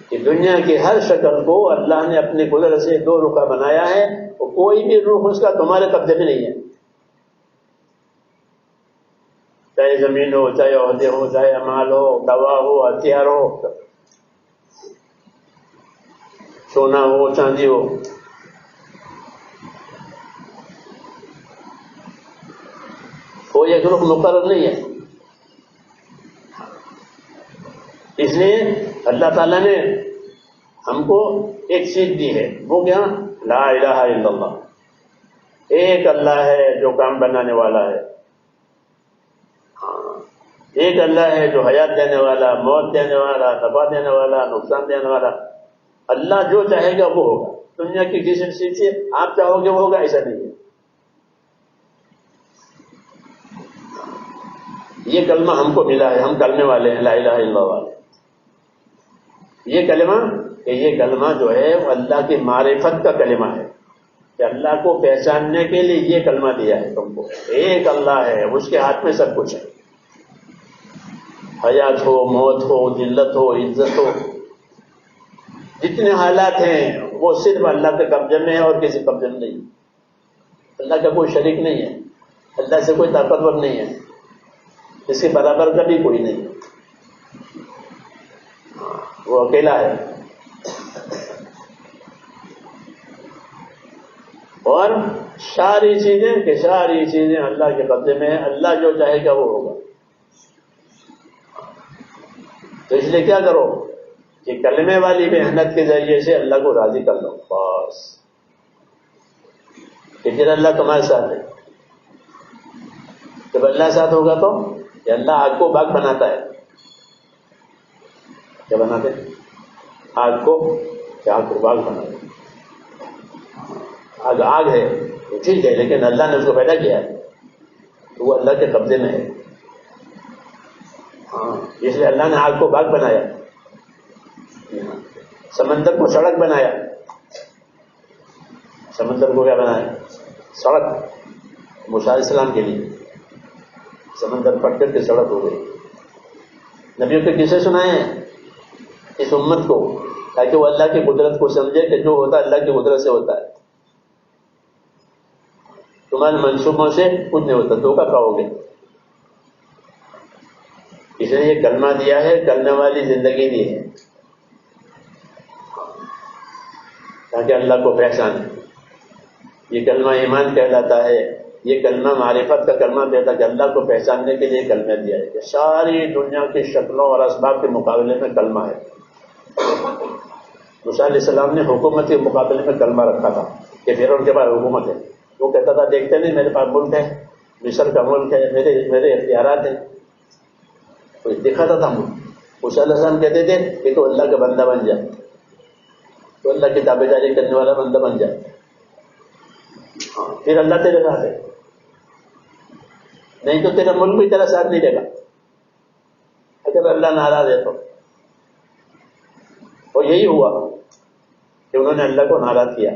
کہ دنیا کی ہر شکل کو اللہ نے اپنے قدرت سے دو رخا بنایا ہے، اور کوئی بھی رخ اس کا تمہارے قبضے میں نہیں ہے، چاہے زمین ہو، چاہے عہدے ہو، چاہے مال ہو، دوا ہو، ہتھیار ہو، سونا ہو، چاندی ہو، کوئی ایک رخ مقرر نہیں ہے۔ اس لیے اللہ تعالیٰ نے ہم کو ایک چیز دی ہے، وہ کیا؟ لا الہ الا اللہ، ایک اللہ ہے جو کام بنانے والا ہے، ایک اللہ ہے جو حیات دینے والا، موت دینے والا، نفع دینے والا، نقصان دینے والا۔ اللہ جو چاہے گا وہ ہوگا، دنیا کی جس چیز سے آپ چاہو گے وہ ہوگا، ایسا نہیں ہے۔ یہ کلمہ ہم کو ملا ہے، ہم کلمے والے ہیں، لا الہ الا اللہ والے۔ یہ کلمہ کہ یہ کلمہ جو ہے وہ اللہ کی معرفت کا کلمہ ہے، کہ اللہ کو پہچاننے کے لیے یہ کلمہ دیا ہے تم کو، ایک اللہ ہے، اس کے ہاتھ میں سب کچھ ہے، حیات ہو، موت ہو، ذلت ہو، عزت ہو، جتنے حالات ہیں وہ صرف اللہ کے قبضے میں ہے اور کسی قبضے میں نہیں۔ اللہ کا کوئی شریک نہیں ہے، اللہ سے کوئی طاقتور نہیں ہے، اس کے برابر کا بھی کوئی نہیں ہے، وہ اکیلا ہے۔ اور ساری چیزیں اللہ کے قبضے میں ہیں، اللہ جو چاہے گا وہ ہوگا۔ تو اس لیے کیا کرو کہ کلمے والی محنت کے ذریعے سے اللہ کو راضی کر لو، بس، کہ پھر اللہ تمہارے ساتھ ہے۔ جب اللہ ساتھ ہوگا تو کہ اللہ آگ کو باغ بناتا ہے، کیا بناتے ہیں؟ آگ کو باغ بناتے ہیں۔ آگ ہے تو ٹھیک ہے، لیکن اللہ نے اس کو پیدا کیا ہے تو وہ اللہ کے قبضے میں ہے۔ ہاں، اس لیے اللہ نے آگ کو باغ بنایا، سمندر کو سڑک بنایا، سمندر کو کیا بنایا؟ سڑک موسیٰ علیہ السلام کے لیے. سمندر پٹ کر کے سڑک ہو گئی. نبیوں کے قصے سنائے ہیں اس امت کو تاکہ وہ اللہ کی قدرت کو سمجھے کہ جو ہوتا ہے اللہ کی قدرت سے ہوتا ہے. تمہارے منصوبوں سے کچھ نہیں ہوتا، دھوکہ کھاؤ گے. اس نے یہ کلمہ دیا ہے، کرنے والی زندگی دی ہے تاکہ اللہ کو پہچانے. یہ کلمہ ایمان کہلاتا ہے. یہ کلمہ معرفت کا کلمہ دیتا کہ اللہ کو پہچاننے کے لیے کلمہ دیا ہے. کہ ساری دنیا کی شکلوں اور اسباب کے مقابلے میں کلمہ ہے. موسیٰ علیہ السلام نے حکومت کے مقابلے میں کلمہ رکھا تھا کہ فرعون کے پاس حکومت ہے. وہ کہتا تھا دیکھتے نہیں میرے پاس ملک ہے، مصر کا ملک ہے، میرے اختیارات ہیں. کچھ دکھاتا تھا ملک. موسیٰ علیہ السلام کہتے تھے کہ تو اللہ کا بندہ بن جائے، تو اللہ کی تابع داری کرنے والا بندہ بن جائے، پھر اللہ تیرے ساتھ ہے. نہیں تو تیرا ملک بھی تیرا ساتھ نہیں دے گا اگر اللہ ناراض ہے تو. اور یہی ہوا کہ انہوں نے اللہ کو ناراض کیا.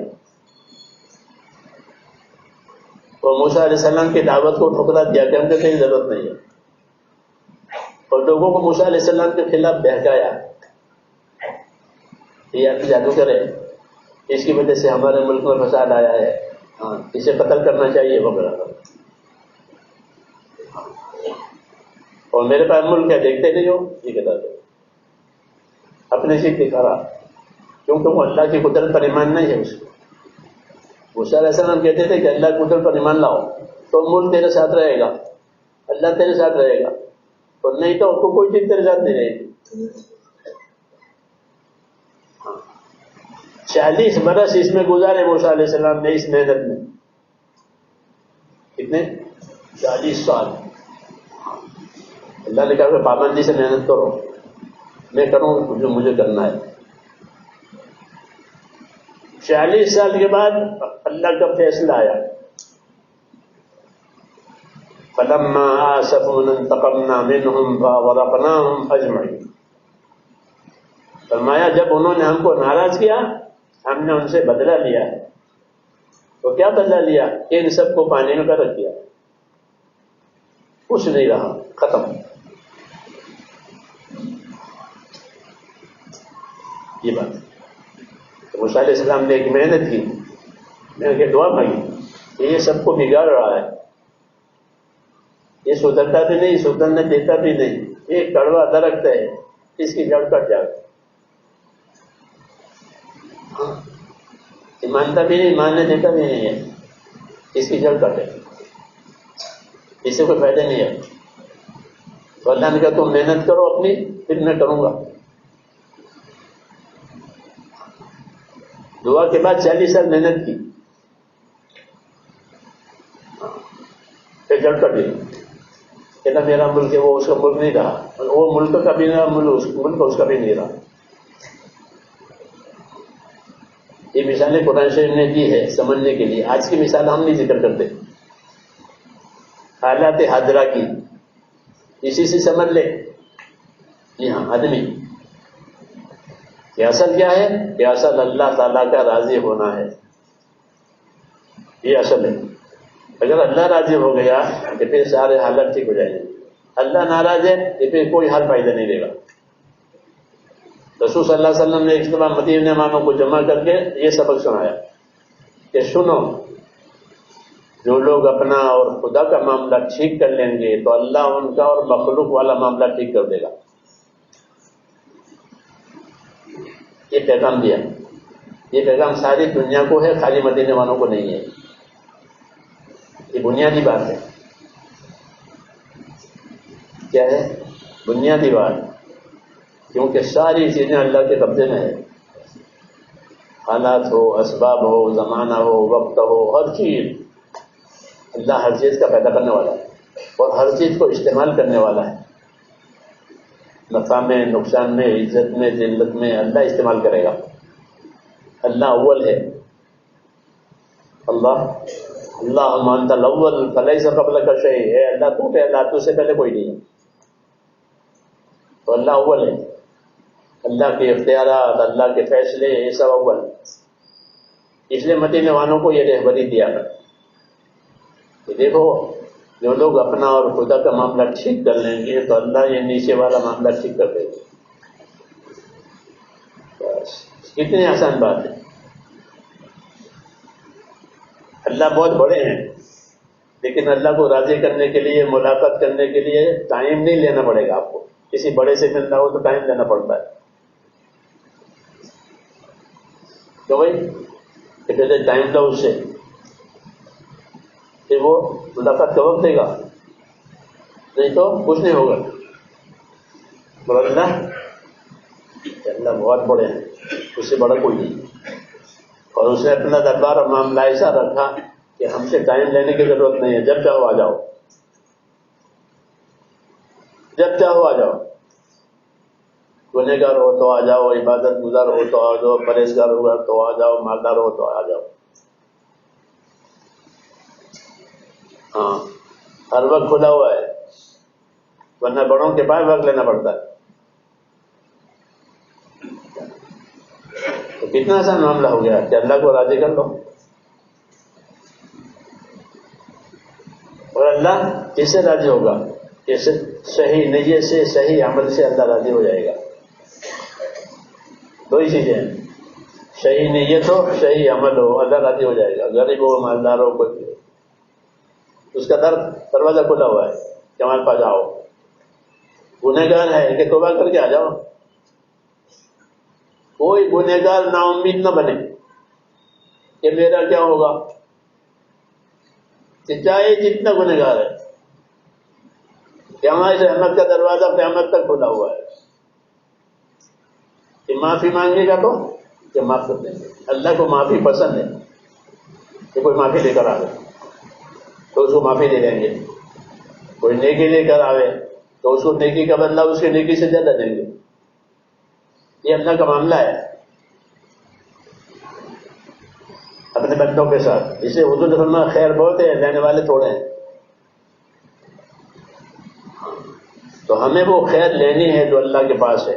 تو موسیٰ علیہ السلام کی دعوت کو ٹھکرا دیا کہ ہم کو کہیں ضرورت نہیں ہے، اور لوگوں کو موسیٰ علیہ السلام کے خلاف بہکایا. یہ آپ جادو کرے، اس کی وجہ سے ہمارے ملک میں فساد آیا ہے، اسے قتل کرنا چاہیے وغیرہ. اور میرے پاس ملک ہے دیکھتے نہیں ہو، یہ کہتا تھا اپنے سے دکھا رہا کیونکہ وہ اللہ کی قدرت پر ایمان نہیں ہے. اس کو موسیٰ علیہ السلام کہتے تھے کہ اللہ کی قدرت پر ایمان لاؤ تو ملک تیرے ساتھ رہے گا، اللہ تیرے ساتھ رہے گا، اور نہیں تو کوئی چیز تیرے ساتھ نہیں رہے گی. 40 برس اس میں گزارے موسیٰ علیہ السلام نے اس محنت میں. کتنے؟ 40 سال. اللہ نے کہا کہ پابندی سے محنت کرو، میں کروں جو مجھے کرنا ہے. 40 سال کے بعد اللہ کا فیصلہ آیا. فَلَمَّا آسَفُونَا انتَقَمْنَا مِنْهُمْ فَأَغْرَقْنَاهُمْ أَجْمَعِينَ. فرمایا جب انہوں نے ہم کو ناراض کیا ہم نے ان سے بدلہ لیا ہے. تو کیا بدلہ لیا؟ کہ ان سب کو پانی میں غرق کیا، کچھ نہیں رہا، ختم. یہ بات موسیٰ علیہ السلام نے ایک محنت کی، میں نے دعا مانگی کہ یہ سب کو بگاڑ رہا ہے، یہ سدھرتا بھی نہیں، سدھرنے دیتا بھی نہیں. ایک کڑوا درخت ہے، اس کی جڑ کٹ جائے. مانتا بھی نہیں، ماننے دیتا بھی نہیں ہے، اس کی جڑ کٹے، اس سے کوئی فائدہ نہیں ہے. تو اللہ نے کہا تم محنت کرو اپنی، پھر میں کروں گا. دعا کے بعد 40 سال محنت کی، پھر جڑ کٹ گئی. کہنا میرا ملک ہے، وہ اس کا ملک نہیں رہا، وہ ملک کا بھی نہیں رہا، ملک اس کا بھی نہیں رہا. یہ مثالیں قرآن شریف نے دی ہے سمجھنے کے لیے. آج کی مثال ہم نہیں ذکر کرتے، حالات حاضرہ کی، اسی سے سمجھ لے. جی ہاں، آدمی کہ اصل کیا ہے؟ کہ اصل اللہ تعالیٰ کا راضی ہونا ہے. یہ اصل ہے. اگر اللہ راضی ہو گیا تو پھر سارے حالات ٹھیک ہو جائیں گے. اللہ ناراض ہے تو پھر کوئی حال فائدہ نہیں دے گا. رسول صلی اللہ علیہ وسلم نے اجتماع مدینے والوں کو جمع کر کے یہ سبق سنایا کہ سنو، جو لوگ اپنا اور خدا کا معاملہ ٹھیک کر لیں گے تو اللہ ان کا اور مخلوق والا معاملہ ٹھیک کر دے گا. یہ پیغام دیا. یہ پیغام ساری دنیا کو ہے، خالی مدینے والوں کو نہیں ہے. یہ بنیادی بات ہے. کیا ہے؟ بنیادی بات. کیونکہ ساری چیزیں اللہ کے قبضے میں ہے. حالات ہو، اسباب ہو، زمانہ ہو، وقت ہو، ہر چیز اللہ ہر چیز کا پیدا کرنے والا ہے اور ہر چیز کو استعمال کرنے والا ہے. نفع میں، نقصان میں، عزت میں، ذلت میں اللہ استعمال کرے گا. اللہ اول ہے. اللہ انت الاول فلیس قبلک شیء. ہے اللہ تو پہلا، تو سے پہلے کوئی نہیں ہے. تو اللہ اول ہے. اللہ کے اختیارات، اللہ کے فیصلے، یہ سب اول. اس لیے مدینے والوں کو یہ رہبری دیا تھا کہ دیکھو جو لوگ اپنا اور خدا کا معاملہ ٹھیک کر لیں گے تو اللہ یہ نیچے والا معاملہ ٹھیک کر دے گا. بس کتنی آسان بات ہے. اللہ بہت بڑے ہیں لیکن اللہ کو راضی کرنے کے لیے ملاقات کرنے کے لیے ٹائم نہیں لینا پڑے گا آپ کو. کسی بڑے سے ملنا ہو تو ٹائم لینا پڑتا ہے. تو بھائی کہتے ٹائم لو اس سے کہ وہ ملاقات کا وقت دے گا, نہیں تو کچھ نہیں ہوگا. تو اللہ بہت بڑے ہیں, اس سے بڑا کوئی نہیں. اور اس نے اپنا دربار اور معاملہ ایسا رکھا کہ ہم سے ٹائم لینے کی ضرورت نہیں ہے. جب چاہو آ جاؤ, جب چاہو آ جاؤ. گنہگار ہو تو آ جاؤ, عبادت گزار ہو تو آ جاؤ, پرہیزگار ہوا تو آ جاؤ, مالدار ہو تو آ جاؤ. ہاں ہر وقت کھلا ہوا ہے, ورنہ بڑوں کے پاس وقت لینا پڑتا ہے. تو کتنا آسان معاملہ ہو گیا کہ اللہ کو راضی کر لو. اور اللہ کس سے راضی ہوگا؟ کہ صحیح نیت سے, صحیح عمل سے اللہ راضی ہو جائے گا. دو ہی چیزیں ہیں, صحیح نیت ہو, صحیح عمل ہو, اللہ راضی ہو جائے گا. غریب ہو, مالدار ہو, کوئی بھی ہو, اس کا دروازہ کھلا ہوا ہے کہ ہمارے پاس آؤ. گنہگار ہے کہ توبہ کر کے آ جاؤ. کوئی گنہگار نا امید نہ بنے کہ میرا کیا ہوگا. کہ چاہے جتنا گنہگار ہے کہ ہماری رحمت کا دروازہ قیامت تک کھلا ہوا ہے. کہ معافی مانگے گا تو کہ معاف کر دیں گے. اللہ کو معافی پسند ہے کہ کوئی معافی لے کر آئے تو اس کو معافی دے دیں گے. کوئی نیکی لے کر آئے تو اس کو نیکی کا بدلہ اس کے نیکی سے زیادہ دیں گے. یہ اللہ کا معاملہ ہے اپنے بندوں کے ساتھ. اس لیے حضور نے فرمایا خیر بہت ہے, لینے والے تھوڑے ہیں. تو ہمیں وہ خیر لینی ہے جو اللہ کے پاس ہے,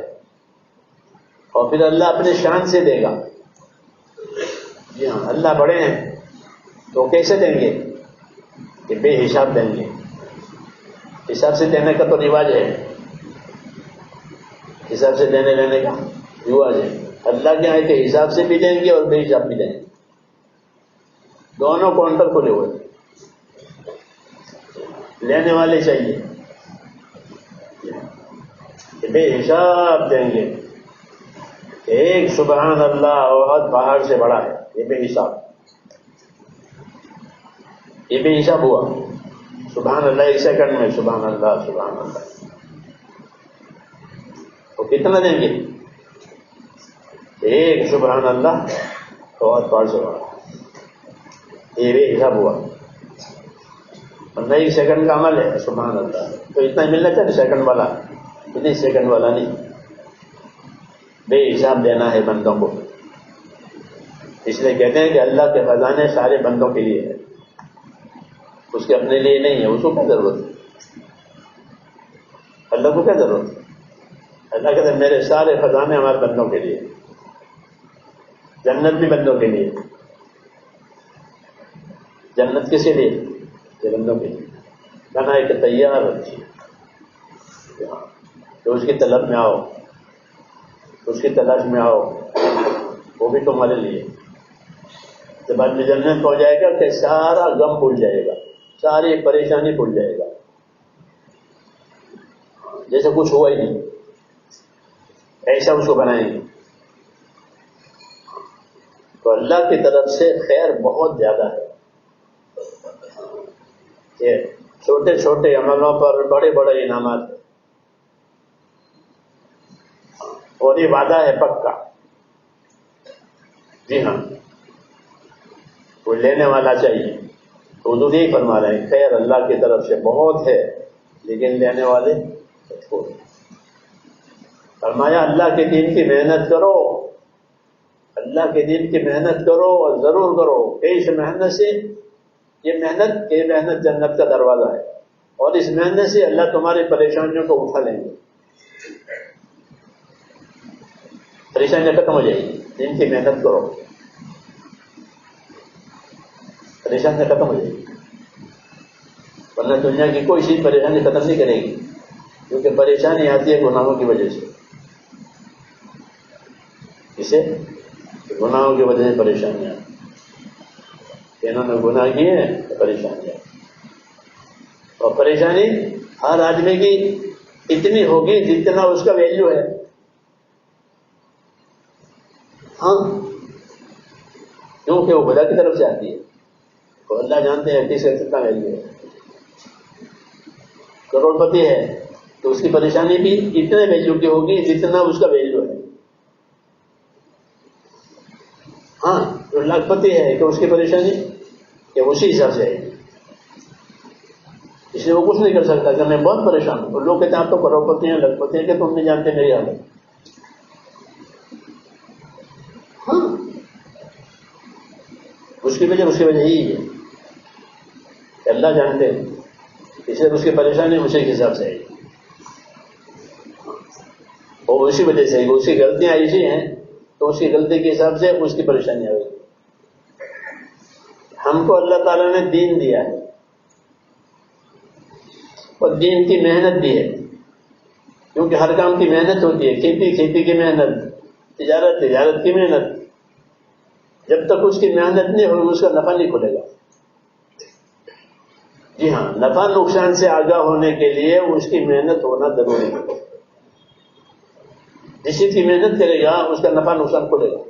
اور پھر اللہ اپنے شان سے دے گا. جی ہاں, اللہ بڑے ہیں تو کیسے دیں گے؟ کہ بے حساب دیں گے. حساب سے دینے کا تو رواج ہے, حساب سے دینے لینے کا رواج ہے. اللہ کے یہاں کہ حساب سے بھی دیں گے اور بے حساب بھی دیں گے. دونوں کاؤنٹر کھلے ہوئے. لینے والے چاہیے کہ بے حساب دیں گے. ایک سبحان اللہ اور پہاڑ سے بڑا ہے, یہ بے حساب. یہ بے حساب ہوا. سبحان اللہ ایک سیکنڈ میں, سبحان اللہ سبحان اللہ. تو کتنا دیں گے؟ ایک سبحان اللہ اور پہاڑ سے بڑا. یہ بے حساب ہوا. اور ایک سیکنڈ کا عمل ہے سبحان اللہ, تو اتنا ہی ملنا چاہیے سیکنڈ والا, اتنی سیکنڈ والا نہیں. بے حساب دینا ہے بندوں کو. اس لیے کہتے ہیں کہ اللہ کے خزانے سارے بندوں کے لیے ہے, اس کے اپنے لیے نہیں ہے. اس کو کیا ضرورت ہے؟ اللہ کو کیا ضرورت ہے؟ اللہ کہتے ہیں میرے سارے خزانے ہمارے بندوں کے لیے. جنت بھی بندوں کے لیے. جنت کس کے لیے؟ یہ بندوں کے لیے. بنا ایک تیار رکھیے تو اس کی طلب میں آؤ, اس کی تلاش میں آؤ, وہ بھی تمہارے لیے. جب آدمی جنت پہنچ جائے گا کہ سارا غم بھول جائے گا, ساری پریشانی بھول جائے گا, جیسے کچھ ہوا ہی نہیں. ایسا اس کو بنائیں گے. تو اللہ کی طرف سے خیر بہت زیادہ ہے. یہ چھوٹے چھوٹے عملوں پر بڑے بڑے انعامات ہیں, اور یہ وعدہ ہے پکا. جی ہاں, کوئی لینے والا چاہیے. حضور یہی فرما رہے ہیں خیر اللہ کی طرف سے بہت ہے لیکن لینے والے تھوڑے. فرمایا اللہ کے دین کی محنت کرو, اللہ کے دین کی محنت کرو اور ضرور کرو. اس محنت سے, یہ محنت جنت کا دروازہ ہے, اور اس محنت سے اللہ تمہاری پریشانیوں کو اٹھا لیں گے. پریشانیاں ختم ہو جائیں گی. دین کی محنت کرو. پریشانی ختم ہو جائے گی. ورنہ دنیا کی کوئی چیز پریشانی ختم نہیں کرے گی، کیونکہ پریشانی آتی ہے گناہوں کی وجہ سے. اسے گناہوں کی وجہ سے پریشانی آتی ہے، انہوں نے گناہ کیے ہیں تو پریشانی آتی. اور پریشانی ہر آدمی کی اتنی ہوگی جتنا اس کا ویلیو ہے. ہاں، کیونکہ وہ خدا کی طرف سے آتی ہے، تو اللہ جانتے ہیں کس کا کتنا ویلیو ہے. کروڑ پتی ہے تو اس کی پریشانی بھی اتنے ویلیو کی ہوگی جتنا اس کا ویلیو ہے. ہاں، جو لاکھ پتی ہے کہ اس کی پریشانی کہ اسی حساب سے ہے، اس لیے وہ کچھ نہیں کر سکتا کہ میں بہت پریشان ہوں. لوگ کہتے ہیں آپ تو کروڑ پتی ہیں، لاکھ پتی ہیں، کہ تم نہیں جانتے میری حالت. ہاں، اس کی وجہ یہی ہے کہ اللہ جانتے ہیں، اس لیے اس کی پریشانی اسی کے حساب سے ہے. اور اسی وجہ سے اس کی غلطیاں ایسی ہیں تو اس کی غلطی کے حساب سے اس کی پریشانی آئے گی. ہم کو اللہ تعالیٰ نے دین دیا ہے اور دین کی محنت دی ہے، کیونکہ ہر کام کی محنت ہوتی ہے. کھیتی کی محنت، تجارت کی محنت. جب تک اس کی محنت نہیں ہوگی اس کا نفع نہیں کھلے گا. جی ہاں، نفع نقصان سے آگاہ ہونے کے لیے اس کی محنت ہونا ضروری ہے. جس کی محنت کرے گا اس کا نفع نقصان کھلے گا.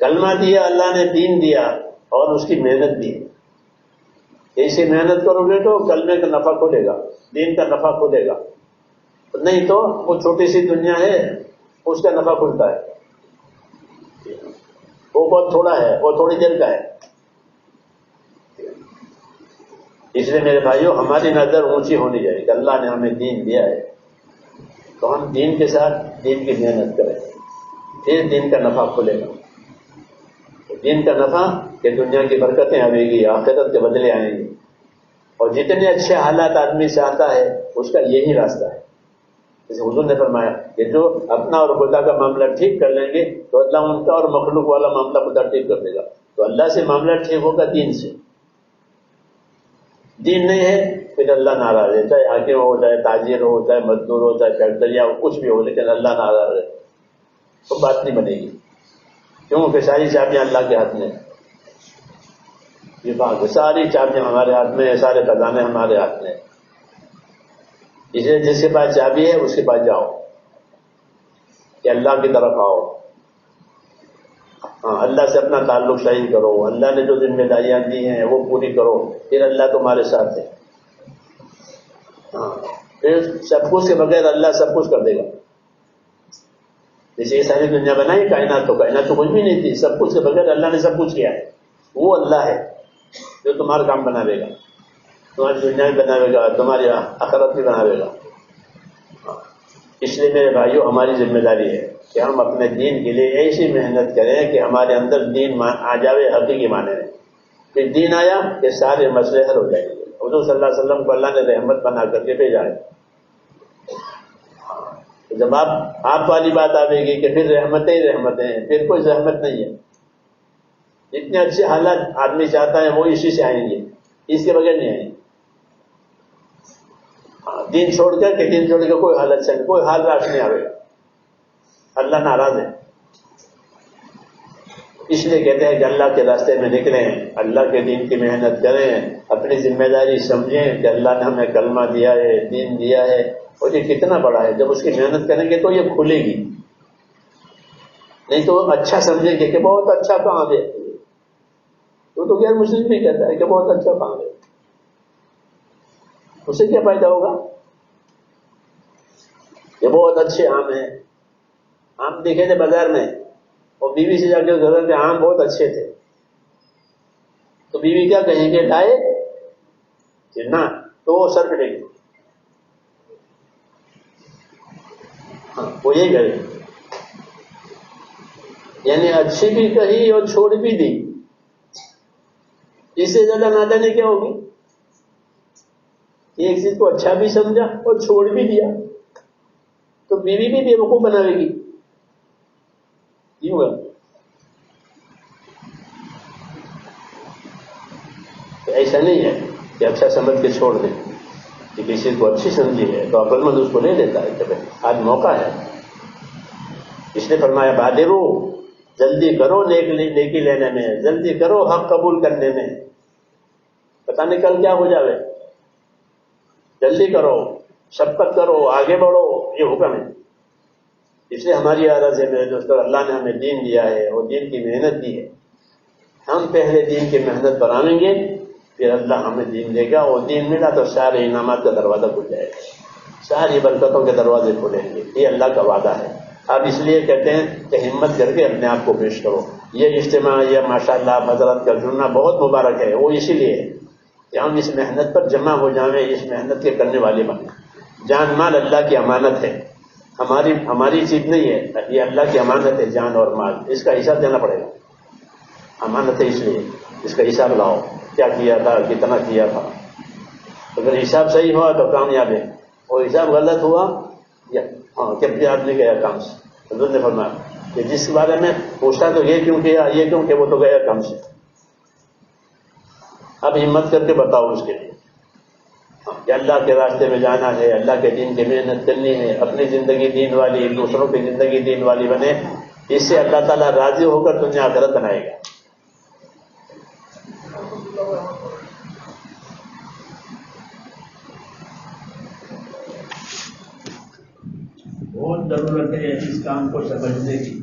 کلمہ دیا اللہ نے، دین دیا اور اس کی محنت دی. ایسی محنت کرو گے تو کلمے کا نفع کھلے گا، دین کا نفع کھلے گا. نہیں تو وہ چھوٹی سی دنیا ہے، اس کا نفع کھلتا ہے، وہ بہت تھوڑا ہے، وہ تھوڑی دیر کا ہے. اس لیے میرے بھائیوں، ہماری نظر اونچی ہونی چاہیے کہ اللہ نے ہمیں دین دیا ہے تو ہم دین کے ساتھ دین کی محنت کریں، پھر دین کا نفع کھلے گا. دین کا نفع کہ دنیا کی برکتیں آئیں گی، آخرت کے بدلے آئیں گے. اور جتنے اچھے حالات آدمی سے آتا ہے اس کا یہی راستہ ہے. جیسے حضور نے فرمایا کہ جو اپنا اور خدا کا معاملہ ٹھیک کر لیں گے تو اللہ ان کا اور مخلوق والا معاملہ خدا ٹھیک کر دے گا. تو اللہ سے معاملہ ٹھیک ہوگا دین سے. دین نہیں ہے پھر اللہ ناراض ہے، چاہے حاکم ہو، چاہے تاجر ہو، چاہے مزدور ہو، چاہے فیکٹری ہو، کچھ بھی ہو، لیکن اللہ ناراض ہے تو بات نہیں بنے گی. کیوں کہ ساری چابیاں اللہ کے ہاتھ میں ہیں. یہ بات ہے، ساری چابیاں ہمارے ہاتھ میں ہیں، سارے خزانے ہمارے ہاتھ میں ہیں. اس لیے جس کے پاس چابی ہے اس کے پاس جاؤ کہ اللہ کی طرف آؤ. ہاں، اللہ سے اپنا تعلق صحیح کرو، اللہ نے جو ذمہ داریاں دی ہیں وہ پوری کرو، پھر اللہ تمہارے ساتھ ہے. ہاں، پھر سب کچھ کے بغیر اللہ سب کچھ کر دے گا. جیسے یہ ساری دنیا بنائی کائنات تو کچھ بھی نہیں تھی، سب کچھ کے بغیر اللہ نے سب کچھ کیا ہے. وہ اللہ ہے جو تمہارا کام بناوے گا، تمہاری دنیا بھی بناوے گا، تمہاری آخرت بھی بناوے گا. اس لیے میرے بھائیوں، ہماری ذمہ داری ہے کہ ہم اپنے دین کے لیے ایسی محنت کریں کہ ہمارے اندر دین آ جاوے حقیقی معنی میں. پھر دین آیا کہ سارے مسئلے حل ہو جائیں گے. حضور صلی اللہ علیہ وسلم کو اللہ نے رحمت بنا کر کے بھیجا ہے. جب آپ والی بات آئے گی کہ پھر رحمتیں ہی رحمتیں ہیں، پھر کوئی رحمت نہیں ہے. اتنے اچھے حالات آدمی چاہتا ہے وہ اسی سے آئیں گے، اس کے بغیر نہیں آئیں گے. دین چھوڑ کے کوئی حال اچھا نہیں، کوئی حال راش نہیں آئے گا. اللہ ناراض ہے. اس لیے کہتے ہیں کہ اللہ کے راستے میں نکلیں، اللہ کے دین کی محنت کریں، اپنی ذمہ داری سمجھیں کہ اللہ نے ہمیں کلمہ دیا ہے، دین دیا ہے اور یہ کتنا بڑا ہے. جب اس کی محنت کریں گے تو یہ کھلے گی. نہیں تو اچھا سمجھیں گے کہ بہت اچھا کام ہے، تو غیر مسلم بھی کہتا ہے کہ بہت اچھا کام ہے. اسے کیا فائدہ ہوگا؟ یہ بہت اچھے آم ہیں، آم دیکھے تھے بازار میں اور بیوی سے جا کے گھر کے آم بہت اچھے تھے، تو بیوی کیا کہیں گے؟ لائے نہ، تو وہ سر پٹے گی. ہاں، وہ یہی کرے، یعنی اچھی بھی کہی اور چھوڑ بھی دی. اس سے زیادہ نادانی کیا ہوگی؟ ایک چیز کو اچھا بھی سمجھا اور چھوڑ بھی دیا تو بیوی بھی بیوقوف بناوے گی. کیوں گا؟ ایسا نہیں ہے کہ اچھا سمجھ کے چھوڑ دیں کہ کسی کو اچھی سمجھی ہے تو عقل مند اس کو لے لیتا ہے کہ آج موقع ہے. اس نے فرمایا بادرو، جلدی کرو نیکی لینے میں، جلدی کرو حق قبول کرنے میں، پتہ نہیں کل کیا ہو جاوے. جلدی کرو، شفقت کرو، آگے بڑھو، یہ حکم ہے. اس لیے ہماری عرض ہے میرے دوستو، اللہ نے ہمیں دین دیا ہے اور دین کی محنت دی ہے. ہم پہلے دین کی محنت پر آئیں گے، پھر اللہ ہمیں دین دے گا، اور دین ملا تو سارے انعامات کا دروازہ کھل جائے گا، ساری برکتوں کے دروازے کھلیں گے. یہ اللہ کا وعدہ ہے. اب اس لیے کہتے ہیں کہ ہمت کر کے اپنے آپ کو پیش کرو. یہ اجتماع، یہ ماشاءاللہ حضرت کا جڑنا بہت مبارک ہے. وہ اسی لیے ہے کہ ہم اس محنت پر جمع ہو جائیں، اس محنت کے کرنے والے بنیں. جان مال اللہ کی امانت ہے، ہماری چیز نہیں ہے. یہ اللہ کی امانت ہے، جان اور مال. اس کا حساب دینا پڑے گا. امانت ہے، اس لیے اس کا حساب لاؤ، کیا کیا تھا، کتنا کیا تھا. اگر حساب صحیح ہوا تو کامیاب ہے، اور حساب غلط ہوا کہ بھی آدمی گیا کام سے. حضور نے فرمایا کہ جس کے بارے میں پوچھا تو یہ کیوں کیا، یہ کیوں کہ وہ تو گیا کام سے. اب ہمت کر کے بتاؤ اس کے لیے کہ اللہ کے راستے میں جانا ہے، اللہ کے دین کی محنت کرنی ہے، اپنی زندگی دین والی، دوسروں کی زندگی دین والی بنے. اس سے اللہ تعالیٰ راضی ہو کر تمہیں آخرت بنائے گا. بہت ضرورت ہے اس کام کو سمجھنے کی.